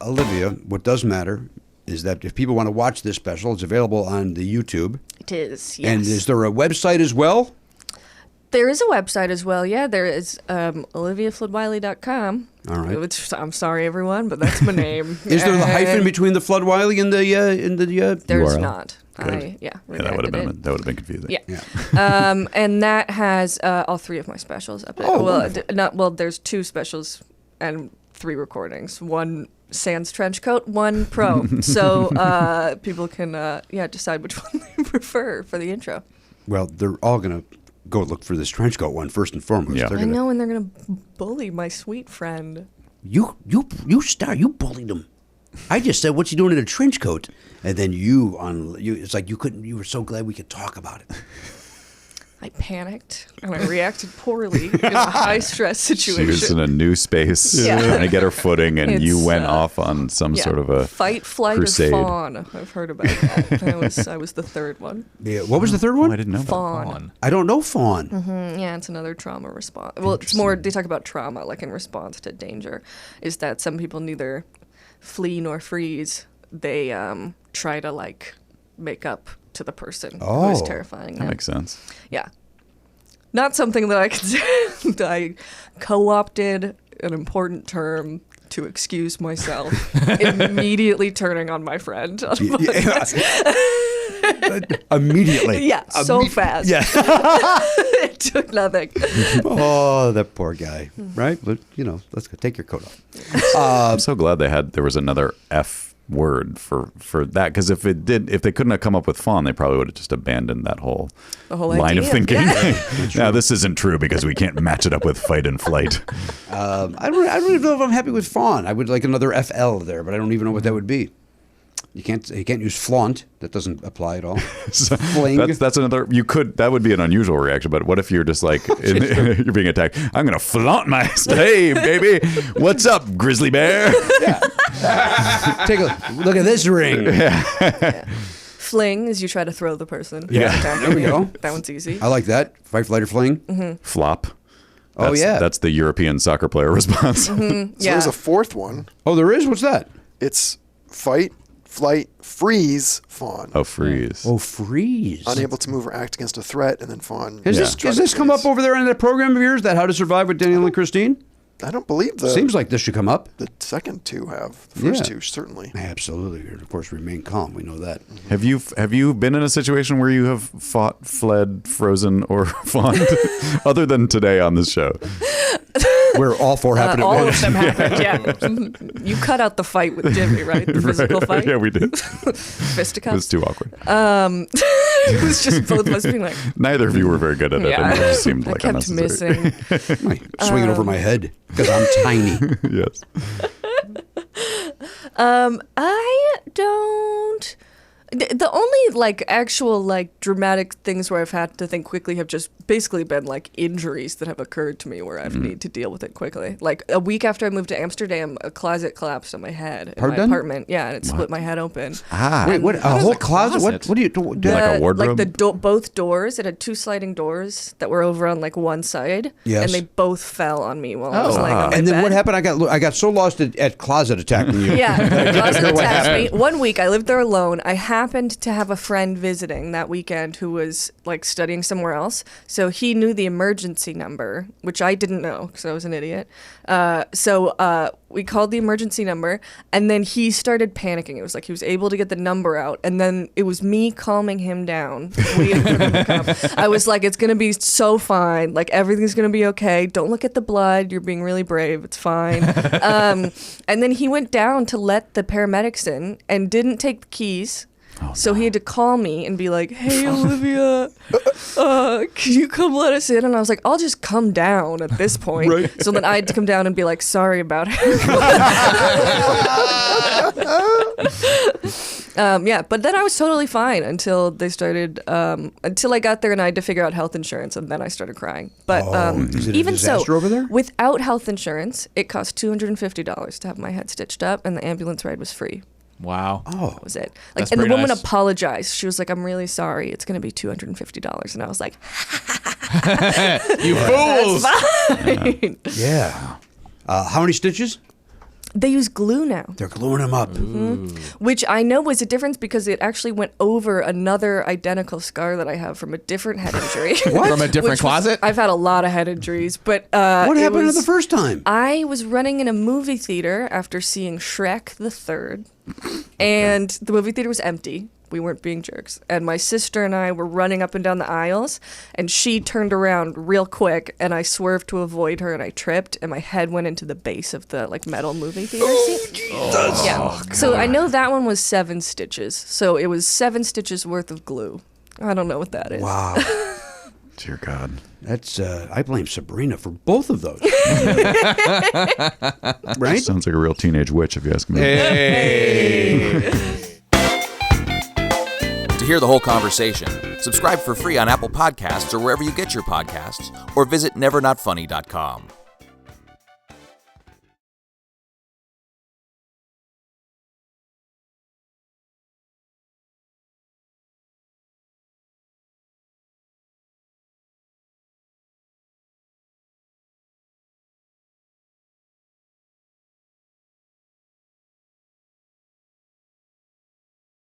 Olivia, what does matter is that if people want to watch this special, it's available on the YouTube. It is, yes. And is there a website as well? There is a website as well, yeah. There is oliviaflood-wylie.com. All right. I'm sorry, everyone, but that's my name. Is there the hyphen between the Flood-Wylie and the There's URL? not. Yeah, that would have been confusing. Yeah. And that has all three of my specials up there. Oh, there's 2 specials and 3 recordings. 1 sans trench coat, 1 pro. So people can decide which one they prefer for the intro. Well, they're all going to go look for this trench coat one first and foremost. Yeah. I know, and they're going to bully my sweet friend. You bullied him. I just said, "What's he doing in a trench coat?" And then it's like you were so glad we could talk about it. I panicked and I reacted poorly in a high stress situation. She was in a new space trying to get her footing, and you went off on some sort of a fight, flight, crusade. or fawn. I've heard about that. I was the third one. Yeah. What was the third one? I didn't know Fawn. about fawn. I don't know fawn. Mm-hmm. Yeah, it's another trauma response. Well, it's more, they talk about trauma, like in response to danger, is that some people neither flee nor freeze. They try to, like, make up to the person who is terrifying them. That makes sense. Yeah. Not something that I can say. I co-opted an important term to excuse myself, immediately turning on my friend. On Immediately. Yeah, so fast. Yeah. It took nothing. Oh, that poor guy. Right? But, let's go. Take your coat off. I'm so glad there was another F word for that, because if they couldn't have come up with fawn, they probably would have just abandoned that whole line idea. of thinking. Yeah. Now this isn't true because we can't match it up with fight and flight. I don't even know if I'm happy with fawn. I would like another FL there, but I don't even know what that would be. You can't use flaunt. That doesn't apply at all. So Fling. that's another. That would be an unusual reaction. But what if you're just like you're being attacked? I'm gonna flaunt my hey baby, what's up, grizzly bear? Yeah. Take a look at this ring. Yeah. Fling is you try to throw the person. Yeah. There we go. That one's easy. I like that. Fight, flight, or fling. Mm-hmm. Flop. That's the European soccer player response. Mm-hmm. So there's a 4th one. Oh, there is? What's that? It's fight, flight, freeze, fawn. Oh, freeze. Oh, freeze. Unable to move or act against a threat, and then fawn. Has this come up over there in that program of yours, that How to Survive with Daniel and Christine? I don't believe Seems like this should come up. The second 2 have. The first 2 certainly. Absolutely. And of course, remain calm. We know that. Have you been in a situation where you have fought, fled, frozen, or fawned, other than today on this show? Where all 4 happened. All of them happened. Yeah. You cut out the fight with Jimmy, right? The physical fight. Yeah, we did. Fisticuffs. It was too awkward. It was just both of us being like. Neither of you were very good at it. Yeah. And it just seemed I like kept unnecessary. missing. Swing it over my head because I'm tiny. Yes. I don't. The only actual dramatic things where I've had to think quickly have just basically been injuries that have occurred to me where I've need to deal with it quickly. Like a week after I moved to Amsterdam, a closet collapsed on my head in my apartment. Yeah, and it split my head open. Wait, what? A whole closet? What do you do? Like a wardrobe? Like both doors. It had 2 sliding doors that were over on one side. Yes. And they both fell on me while I was laying on my And then bed. what happened? I got so lost at closet attacking you. Yeah, closet attacked me. 1 week I lived there alone. I happened to have a friend visiting that weekend who was studying somewhere else. So he knew the emergency number, which I didn't know because I was an idiot. So we called the emergency number, and then he started panicking. It was he was able to get the number out, and then it was me calming him down, waiting for him to come. I was like, it's going to be so fine. Everything's going to be okay. Don't look at the blood. You're being really brave. It's fine. And then he went down to let the paramedics in and didn't take the keys. So he had to call me and be like, hey, Olivia, can you come let us in? And I was like, I'll just come down at this point. Right. So then I had to come down and be like, sorry about it. But then I was totally fine until they started, until I got there and I had to figure out health insurance, and then I started crying. But is it a even disaster over there? Without health insurance, it cost $250 to have my head stitched up, and the ambulance ride was free. Wow. Oh. That was it. That's And the pretty woman nice. apologized. She was like, I'm really sorry. It's going to be $250. And I was like, You fools. that's fine. Yeah. How many stitches? They use glue now, They're gluing them up. which I know was a difference because it actually went over another identical scar that I have from a different head injury. From a different closet? I've had a lot of head injuries, but What it happened was- the first time? I was running in a movie theater after seeing Shrek the Third, and the movie theater was empty. We weren't being jerks. And my sister and I were running up and down the aisles, and she turned around real quick, and I swerved to avoid her, and I tripped, and my head went into the base of the metal movie theater seat. Yeah. So I know that one was 7 stitches. So it was 7 stitches worth of glue. I don't know what that is. Wow. Dear God. That's I blame Sabrina for both of those. Right? Sounds like a real teenage witch, if you ask me. To hear the whole conversation, subscribe for free on Apple Podcasts or wherever you get your podcasts, or visit nevernotfunny.com.